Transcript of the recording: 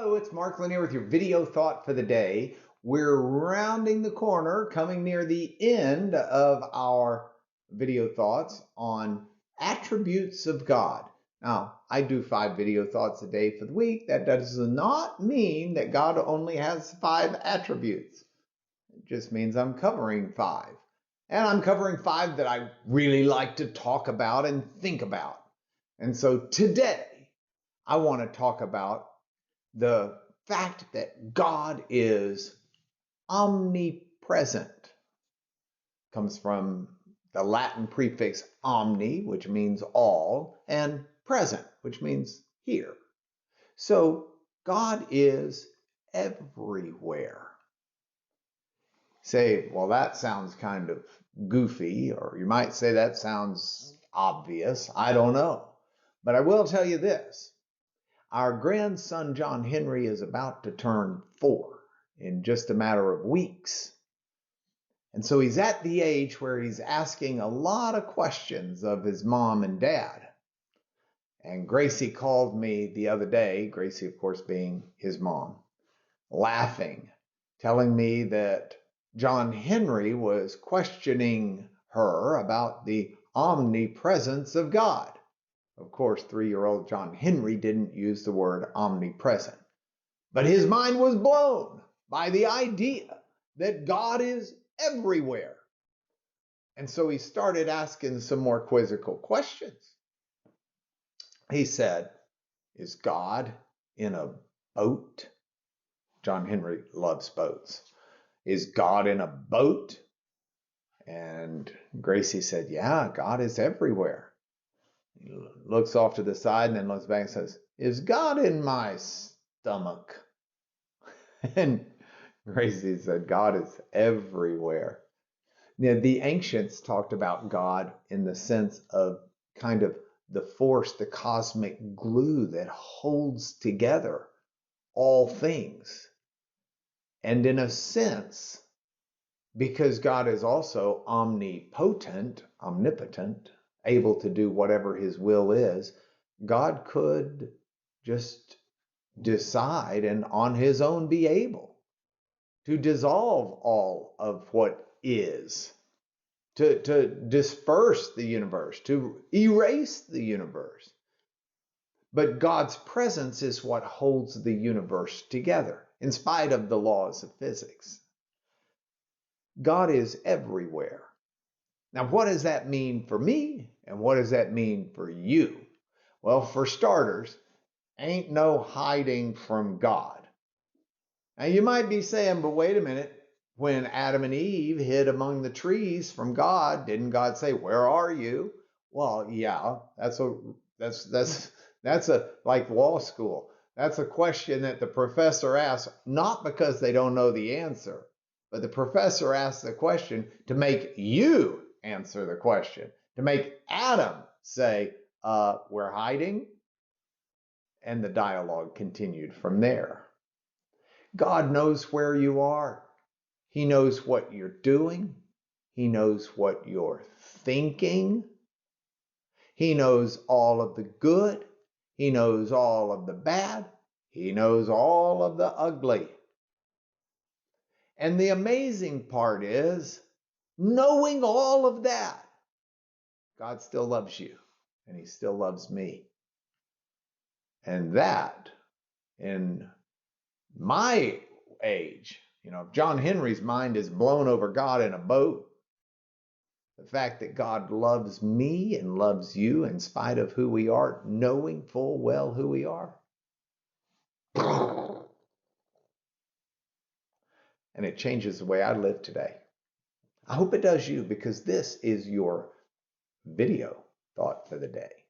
Hello, it's Mark Lanier with your video thought for the day. We're rounding the corner, coming near the end of our video thoughts on attributes of God. Now, I do 5 video thoughts a day for the week. That does not mean that God only has 5 attributes. It just means I'm covering 5. And I'm covering 5 that I really like to talk about and think about. And so today, I want to talk about the fact that God is omnipresent. Comes from the Latin prefix omni, which means all, and present, which means here. So God is everywhere. Say, well, that sounds kind of goofy, or you might say that sounds obvious. I don't know. But I will tell you this. Our grandson, John Henry, is about to turn 4 in just a matter of weeks. And so he's at the age where he's asking a lot of questions of his mom and dad. And Gracie called me the other day, Gracie, of course, being his mom, laughing, telling me that John Henry was questioning her about the omnipresence of God. Of course, 3-year-old John Henry didn't use the word omnipresent, but his mind was blown by the idea that God is everywhere. And so he started asking some more quizzical questions. He said, is God in a boat? John Henry loves boats. Is God in a boat? And Gracie said, yeah, God is everywhere. He looks off to the side and then looks back and says, is God in my stomach? And Gracie said, God is everywhere. Now, the ancients talked about God in the sense of kind of the force, the cosmic glue that holds together all things. And in a sense, because God is also omnipotent, omnipotent, able to do whatever his will is, God could just decide and on his own be able to dissolve all of what is, to disperse the universe, to erase the universe. But God's presence is what holds the universe together, in spite of the laws of physics. God is everywhere. Now, what does that mean for me? And what does that mean for you? Well, for starters, ain't no hiding from God. Now, you might be saying, but wait a minute. When Adam and Eve hid among the trees from God, didn't God say, where are you? Well, yeah, that's like law school. That's a question that the professor asks, not because they don't know the answer, but the professor asks the question to make you answer the question, to make Adam say, we're hiding. And the dialogue continued from there. God knows where you are. He knows what you're doing. He knows what you're thinking. He knows all of the good. He knows all of the bad. He knows all of the ugly. And the amazing part is, knowing all of that, God still loves you, and he still loves me. And that, in my age, if John Henry's mind is blown over God in a boat, the fact that God loves me and loves you in spite of who we are, knowing full well who we are, and it changes the way I live today. I hope it does you, because this is your video thought for the day.